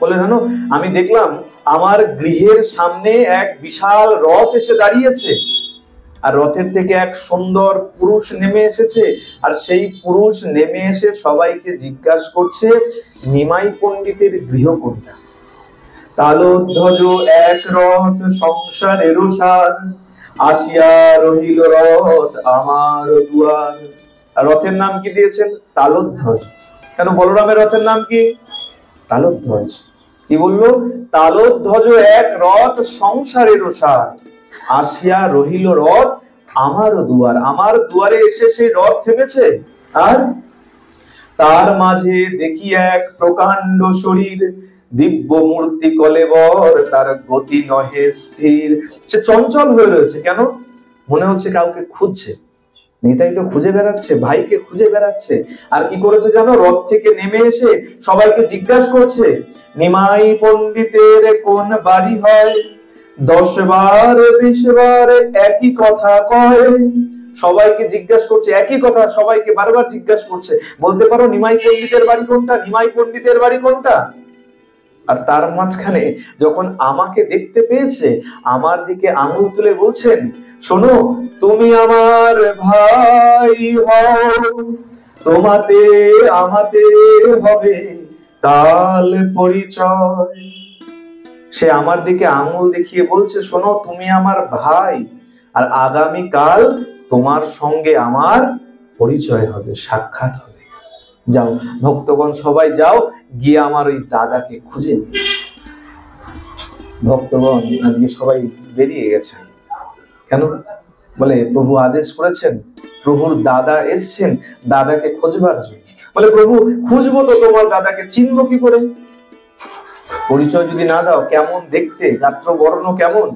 বলে, জানো আমি দেখলাম আমার গৃহের সামনে এক বিশাল রথ এসে দাঁড়িয়েছে, আর রথের থেকে এক সুন্দর পুরুষ নেমে এসেছে, আর সেই পুরুষ নেমে এসে সবাইকে জিজ্ঞাসা করছে নিমাই পণ্ডিতের গৃহ কোনটা। তালোধ্বজ এক রথ সংসারের সার, আসিয়া রহিল রথ আমার দুয়ার। আর রথের নাম কি দিয়েছেন? তালোধ্বজ। কেন বলরামের রথের নাম কি? তালোধ্বজ। কি বললো? তালোধ্বজ এক রথ সংসারের সার, আসিয়া রহিল রথ আমার দুয়ার। আমার দুয়ারে এসে সেই রথ থেমেছে, আর তার মাঝে দেখি এক প্রকাণ্ড শরীর, দিব্য মূর্তি কলেবর, তার গতি নহে স্থির। সে চঞ্চল হয়ে রয়েছে, কেন? মনে হচ্ছে কাউকে খুঁজছে। নিতাই তো খুঁজে বেড়াচ্ছে, ভাইকে খুঁজে বেড়াচ্ছে। আর কি করেছে জানো? রথ থেকে নেমে এসে সবাইকে জিজ্ঞাসা করছে, নিমাই পণ্ডিতের কোন বাড়ি হয়? 10 বার 20 বার একই কথা কয়। সবাইকে জিজ্ঞাসা করছে একই কথা, সবাইকে বারবার জিজ্ঞাসা করছে, বলতে পারো নিমাই পণ্ডিতের বাড়ি কোনটা? নিমাই পণ্ডিতের বাড়ি কোনটা? আর তার মাঝখানে যখন আমাকে দেখতে পেয়েছে, আমার দিকে আঙুল তুলে বলছেন, শোনো তুমি আমার ভাই হও, তোমাতে আমাতে হবে কাল পরিচয়। সে আমার দিকে আঙুল দেখিয়ে বলছে, শোনো তুমি আমার ভাই, আর আগামী কাল তোমার সঙ্গে আমার পরিচয় হবে, সাক্ষাৎ হবে। যাও ভক্তগণ সবাই যাও, গিয়ে আমার ওই দাদাকে খুঁজে নিয়ে। ভক্তগণ আজকে সবাই বেরিয়ে গেছেন। কেন? বলে, প্রভু আদেশ করেছেন, প্রভুর দাদা এসছেন দাদাকে খোঁজবার জন্য। বলে, প্রভু খুঁজবো তো তোমার দাদাকে, চিনবো কি করে? পরিচয় যদি না দাও, কেমন দেখতে, গাত্র বর্ণ কেমন,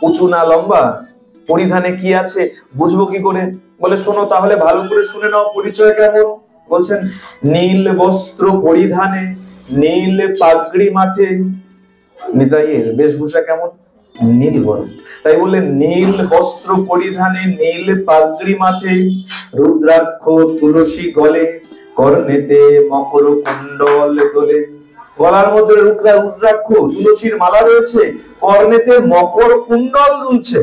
উঁচু না লম্বা, পরিধানে কি আছে, বুঝবো কি করে? বলে, শোনো তাহলে ভালো করে শুনে নাও পরিচয় কেমন। বলছেন, নীল বস্ত্র পরিধানে, নীল পাগড়ি মাথে। নিতাইয়ের বেশভূষা কেমন? নীল বর্ণ। তাই বললেন, নীল বস্ত্র পরিধানে, নীল পাগড়ি মাথে, রুদ্রাক্ষ তুলসী গলে, কর্ণেতে মকর কুণ্ডল দোলে। গলার মধ্যে রুদ্রাক্ষ তুলসীর মালা রয়েছে, কর্ণেতে মকর কুণ্ডল দুলছে।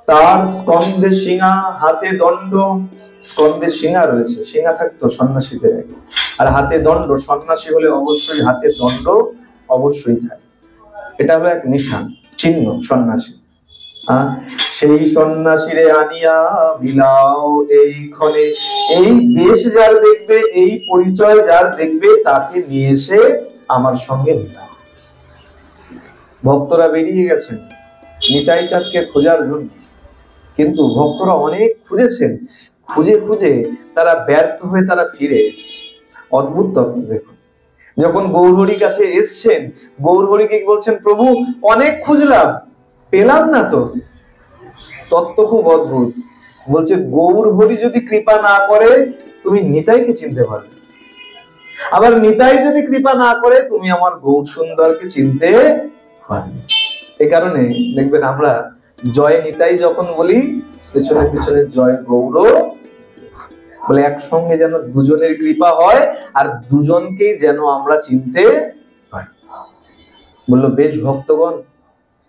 তার স্কন্ধে শিঙা, হাতে দণ্ড। স্কন্ধে শিঙা রয়েছে, শিঙা থাকতো সন্ন্যাসীদের, আর হাতে দণ্ড, সন্ন্যাসী হলে অবশ্যই হাতে দণ্ড অবশ্যই থাকে। এটা হলো এক নিশান, চিহ্ন সন্ন্যাসী। সেই সন্ন্যাসীরে আনিয়া বিলাও এই ক্ষণে। এই দেশ যার দেখবে, এই পরিচয় যার দেখবে, তাকে নিয়ে এসে আমার সঙ্গে মিলাও। ভক্তরা বেরিয়ে গেছেন নিতাই চাঁদকে খোঁজার জন্য, কিন্তু ভক্তরা অনেক খুঁজেছেন, খুঁজে খুঁজে তারা ব্যর্থ হয়ে তারা ফিরে এসেছে। অদ্ভুত তত্ত্ব দেখুন, যখন গৌরহরির কাছে এসছেন, গৌরহরিকে বলছেন, প্রভু অনেক খুঁজলাম, পেলাম না তো। তত্ত্ব খুব অদ্ভুত। বলছে গৌর হরি যদি কৃপা না করে তুমি নিতাইকে চিনতে পারবে, আবার নিতাই যদি কৃপা না করে তুমি আমার গৌর সুন্দরকে চিনতে পারবে। এই কারণে দেখবেন আমরা জয় নিতাই যখন বলি পেছনে পেছনে জয় গৌর বলে, একসঙ্গে যেন দুজনের কৃপা হয় আর দুজনকেই যেন আমরা চিনতে পারি। বললো বেশ ভক্তগণ,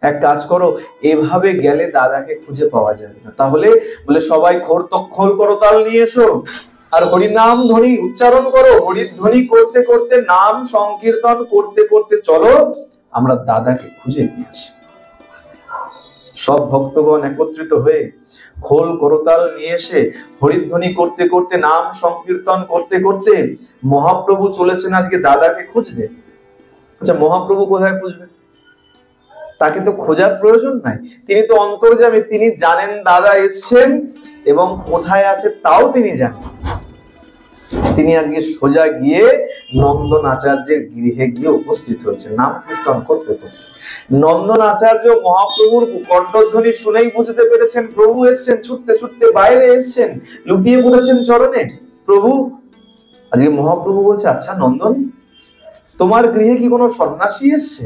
এক কাজ করো, এভাবে গেলে দাদাকে খুঁজে পাওয়া যাবে না, তাহলে বলে সবাই খোল করতাল নিয়ে এসো আর হরিনাম ধ্বনি উচ্চারণ করো, হরির ধ্বনি করতে করতে নাম সংকীর্তন করতে করতে চলো আমরা দাদাকে খুঁজে পেয়েছি। সব ভক্তগণ একত্রিত হয়ে খোল করতাল নিয়ে এসে হরিধ্বনি করতে করতে নাম সংকীর্তন করতে করতে মহাপ্রভু চলেছেন আজকে দাদাকে খুঁজতে। আচ্ছা, মহাপ্রভু কোথায় খুঁজবেন? তাকে তো খোঁজার প্রয়োজন নাই, তিনি তো অন্তর্যামী, তিনি জানেন দাদা এসছেন এবং কোথায় আছে তাও তিনি জানেন। তিনি আজকে সোজা গিয়ে নন্দন আচার্যের গৃহে গিয়ে উপস্থিত হয়েছেন নাম কীর্তন করতে করতে। নন্দন আচার্য মহাপ্রভুর কণ্ঠধ্বনি শুনেই বুঝতে পেরেছেন প্রভু এসছেন, ছুটতে ছুটতে বাইরে এসছেন, লুকিয়ে পড়েছেন চরণে প্রভু। আজকে মহাপ্রভু বলছে, আচ্ছা নন্দন, তোমার গৃহে কি কোনো সন্ন্যাসী এসছে?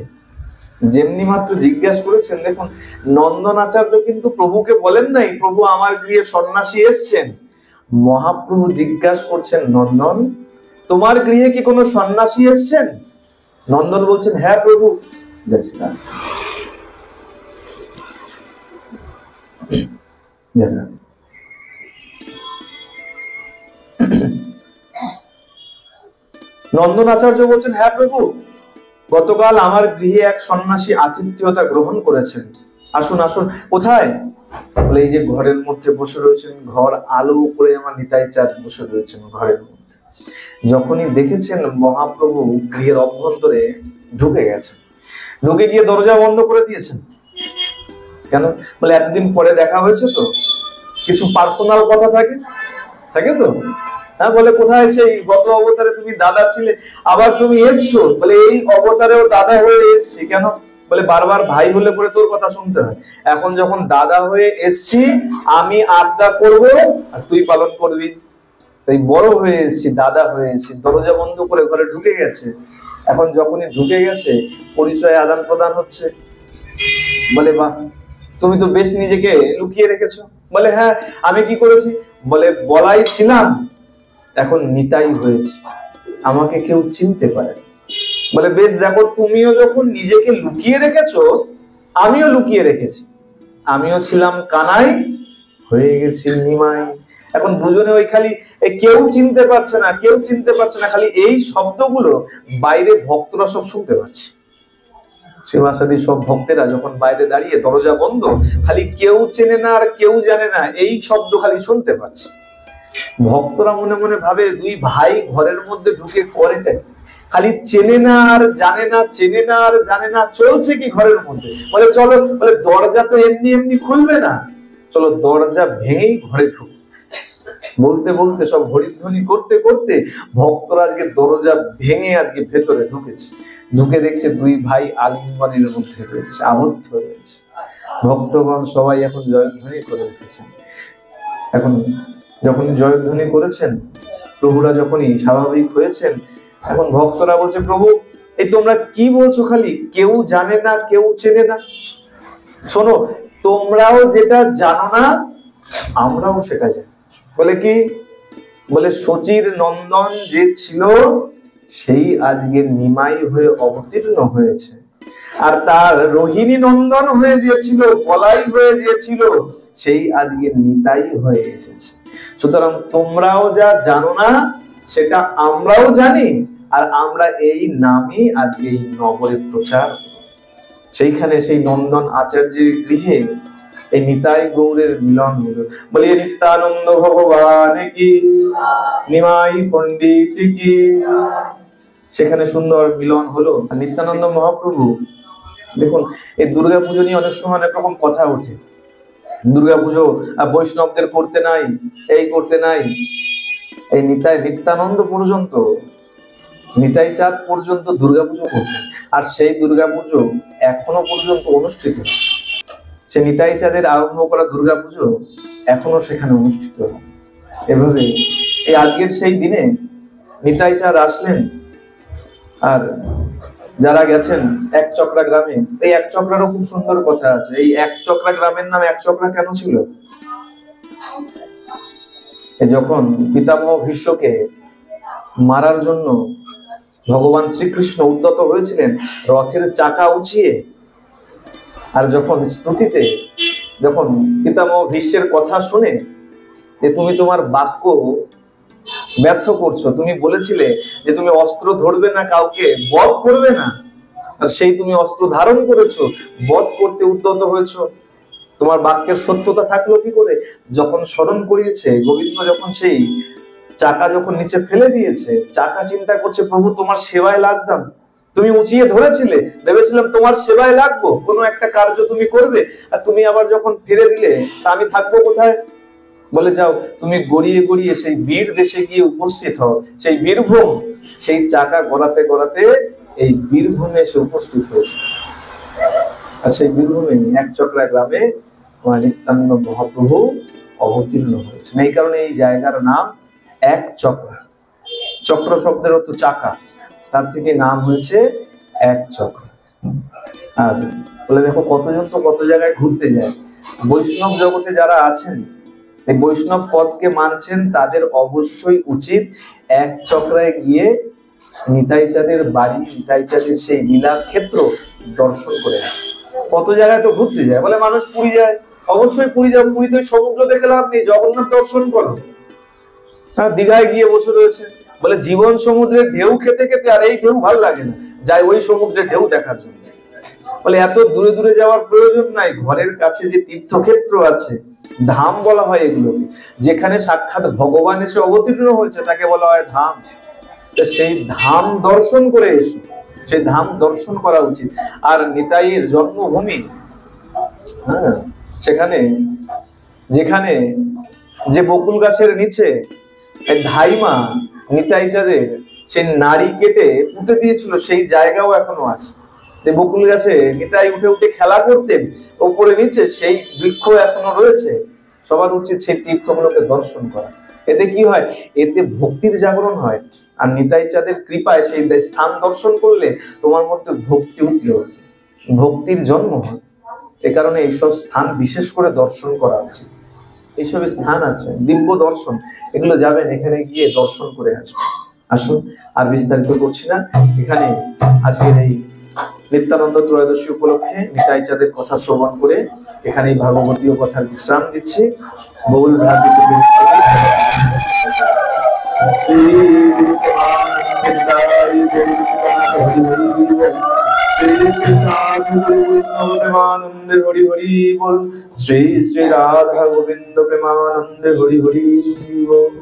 যেমনি মাত্র জিজ্ঞাসা করেছেন, দেখুন নন্দন আচার্য কিন্তু প্রভুকে বলেন নাই প্রভু আমার গৃহে সন্ন্যাসী এসছেন। মহাপ্রভু জিজ্ঞাসা করছেন, নন্দন তোমার গৃহে কি কোনো সন্ন্যাসী এসছেন? নন্দন বলছেন, হ্যাঁ প্রভু। নন্দন আচার্য বলছেন, হ্যাঁ প্রভু, গতকাল আমার গৃহে এক সন্ন্যাসী আতিথ্যতা গ্রহণ করেছেন। আসুন আসুন। কোথায়? বলে এই যে ঘরের মধ্যে বসে রয়েছেন, ঘর আলো করে আমার নিতাই চাঁদ বসে রয়েছেন ঘরের মধ্যে। যখনই দেখেছেন মহাপ্রভু গৃহের অভ্যন্তরে ঢুকে গেছেন, ঢুকে গিয়ে দরজা বন্ধ করে দিয়েছেন। কেন? বলে এতদিন পরে দেখা হয়েছে তো, কিছু পার্সোনাল কথা থাকে তো। হ্যাঁ, বলে কোথায় সেই গত অবতারে তুমি দাদা ছিলে, আবার তুমি এসছো? বলে এই অবতারেও দাদা হয়ে এসছি। কেন? বলে বারবার ভাই হলে পরে তোর কথা শুনতে হয়, এখন যখন দাদা হয়ে এসছি আমি আড্ডা করব আর তুই পালন করবি, তাই বড় হয়ে এসছি, দাদা হয়ে এসছি। দরজা বন্ধ করে ঘরে ঢুকে গেছে। এখন যখনই ঢুকে গেছে পরিচয় আদান প্রদান হচ্ছে। বলে বাহ, তুমি তো বেশ নিজেকে লুকিয়ে রেখেছো। বলে হ্যাঁ, আমি কি করেছি? বলে বলাই ছিলাম, এখন নিতাই হয়েছি, আমাকে কেউ চিনতে পারে। বলে বেশ, দেখো তুমিও যখন নিজেকে লুকিয়ে রেখেছো আমিও লুকিয়ে রেখেছি, আমিও ছিলাম কানাই, হয়ে গেছি নিমাই। এখন দুজনে ওই খালি কেউ চিনতে পারছে না, কেউ চিনতে পারছে না, খালি এই শব্দগুলো বাইরে ভক্তরা সব শুনতে পাচ্ছে। সেবাসাদী সব ভক্তেরা যখন বাইরে দাঁড়িয়ে দরজা বন্ধ, খালি কেউ চেনে না আর কেউ জানে না এই শব্দ খালি শুনতে পাচ্ছে। ভক্তরা মনে মনে ভাবে দুই ভাই ঘরের মধ্যে ঢুকে করেটা খালি চেনে না আর জানে না, চেনে না আর জানে না, চলছে কি ঘরের মধ্যে। বলে চলো, বলে দরজা তো এমনি এমনি খুলবে না, চলো দরজা ভেঙেই ঘরে ঢুক। বলতে বলতে সব হরিধ্বনি করতে করতে ভক্তরা আজকে দরজা ভেঙে আজকে ভেতরে ঢুকেছে। ঢুকে দেখছে দুই ভাই আলিঙ্গনের মধ্যে রয়েছে, আবদ্ধ রয়েছে। ভক্তগণ সবাই এখন জয়ধ্বনি করে উঠেছেন। এখন যখন জয়ধ্বনি করেছেন, প্রভুরা যখনই স্বাভাবিক হয়েছেন, এখন ভক্তরা বলছে, প্রভু এই তোমরা কি বলছো? খালি কেউ জানে না, কেউ চেনে না। শোনো, তোমরাও যেটা জানো না আমরাও সেটা জানি। বলে কি? বলে সচির নন্দন যে ছিল সেই আজকে নিমাই হয়ে অবতীর্ণ হয়েছে, আর তার রোহিণী নন্দন হয়ে গিয়েছিল, বলাই হয়ে গিয়েছিল, সেই আজকে নিতাই হয়ে এসেছে। সুতরাং তোমরাও যা জানো না সেটা আমরাও জানি, আর আমরা এই নামই আজকে এই নগরে প্রচার। সেইখানে সেই নন্দন আচার্যের গৃহে এই নিতাই গৌরের মিলন হলো। বলিয়ে নিত্যানন্দ ভগবান কি, নিমাই পণ্ডিত কি। সেখানে সুন্দর মিলন হলো। নিত্যানন্দ মহাপ্রভু দেখুন, এই দুর্গাপুজো নিয়ে অনেক সময় অনেক রকম কথা ওঠে। দুর্গাপুজো বৈষ্ণবদের করতে নাই, এই করতে নাই। এই নিত্যানন্দ পর্যন্ত, নিতাই চাঁদ পর্যন্ত দুর্গাপুজো করতেন, আর সেই দুর্গাপুজো এখনো পর্যন্ত অনুষ্ঠিত। সে নিতাই চাঁদের আরম্ভ করা দুর্গাপুজো এখনো সেখানে অনুষ্ঠিত হয়। এভাবে এই আজকের সেই দিনে নিতাই চাঁদ আসলেন, আর যারা গেছেন একচক্রা গ্রামে, এই একচক্রারও খুব সুন্দর কথা আছে। এই একচক্রা গ্রামের নাম একচক্রা কেন ছিল? যখন পিতামহ ভীষ্মকে মারার জন্য ভগবান শ্রীকৃষ্ণ উদ্যত হয়েছিলেন রথের চাকা উঁচিয়ে, আর যখন স্তুতিতে যখন পিতামহ ভীষ্মের কথা শুনে যে তুমি তোমার বাক্য ব্যর্থ করছো, তুমি বলেছিলে যে তুমি অস্ত্র ধরবে না, কাউকে বধ করবে না, আর সেই তুমি অস্ত্র ধারণ করেছো, বধ করতে উদ্যত হয়েছো, তোমার বাক্যের সত্যতা থাকলো কি করে? যখন স্মরণ করিয়েছে গোবিন্দ, যখন সেই চাকা যখন নিচে ফেলে দিয়েছে, চাকা চিন্তা করছে প্রভু তোমার সেবায় লাগতাম, তুমি উঁচিয়ে ধরেছিলে, ভেবেছিলাম তোমার সেবায় লাগবো, কোনো একটা কার্য তুমি করবে, আর তুমি আবার যখন ফিরে দিলে তা আমি থাকবো কোথায়? বলে যাও তুমি গড়িয়ে গড়িয়ে সেই বীর দেশে গিয়ে উপস্থিত হও। সেই বীরভূম, সেই চাকা গড়াতে গড়াতে এই বীরভূমে এসে উপস্থিত হয়েছে। আর সেই বীরভূমে একচক্রা গ্রামে নিত্যানন্দ মহাপ্রভু অবতীর্ণ হয়েছেন। এই কারণে এই জায়গার নাম একচক্রা। চক্র শব্দের অর্থ চাকা, তার থেকে নাম হয়েছে একচক্রা। আর বলে দেখো কতজন তো কত জায়গায় ঘুরতে যায়। বৈষ্ণব জগতে যারা আছেন, এই বৈষ্ণব পদকে মানছেন, তাদের অবশ্যই উচিত এক চক্রায় গিয়ে নিতাই চাঁদের বাড়ি, নিতাই চাঁদের সেই লীলা ক্ষেত্র দর্শন করে আসে। কত জায়গায় তো ঘুরতে যায়, বলে মানুষ পুরী যায়, অবশ্যই পুরী যাও, পুরীতে সমুদ্র দেখে লাভ নেই, জগন্নাথ দর্শন করো। হ্যাঁ, দীঘায় গিয়ে বসে রয়েছে, বলে জীবন সমুদ্রের ঢেউ খেতে খেতে আর এই ঢেউ ভালো লাগে না, যাই ওই সমুদ্রের ঢেউ দেখার জন্য। বলে এত দূরে দূরে যাওয়ার প্রয়োজন নাই, ঘরের কাছে যে তীর্থক্ষেত্র আছে, ধাম বলা হয় এগুলোকে, যেখানে সাক্ষাৎ ভগবান এসে অবতীর্ণ হয়েছে তাকে বলা হয় ধাম। সেই ধাম দর্শন করে এসো, সেই ধাম দর্শন করা উচিত। আর নিতাইয়ের জন্মভূমি, হ্যাঁ, সেখানে যেখানে যে বকুল গাছের নিচে ধাইমা নিতাই চাঁদের সেই নারী কেটে পুঁতে দিয়েছিল, সেই জায়গাও এখনো আছে। যে বকুল গাছে নিতাই উঠে উঠে খেলা করতেন উপরে নিচে, সেই বৃক্ষ এখনো রয়েছে। সবার উচিত সেই তীর্থগুলোকে দর্শন করা। এতে কি হয়? এতে ভক্তির জাগরণ হয়। আর নিতাই চাঁদের কৃপায় সেই স্থান দর্শন করলে তোমার মধ্যে ভক্তি উঠলে ভক্তির জন্ম হয়। এ কারণে এইসব স্থান বিশেষ করে দর্শন করা উচিত। এইসব স্থান আছে দিব্য দর্শন, এগুলো যাবেন, এখানে গিয়ে দর্শন করে আসবেন। আসুন, আর বিস্তারিত করছি না, এখানে আজকের এই নিত্যানন্দ ত্রয়োদশী উপলক্ষে নিতাই চাঁদের কথা শ্রবণ করে এখানেই ভাগবতীয় কথার বিশ্রাম দিচ্ছি। বহুল ভ্রান্তি হরি হরি বল, শ্রী শ্রী রাধা গোবিন্দ প্রেমানন্দে হরি হরি বল।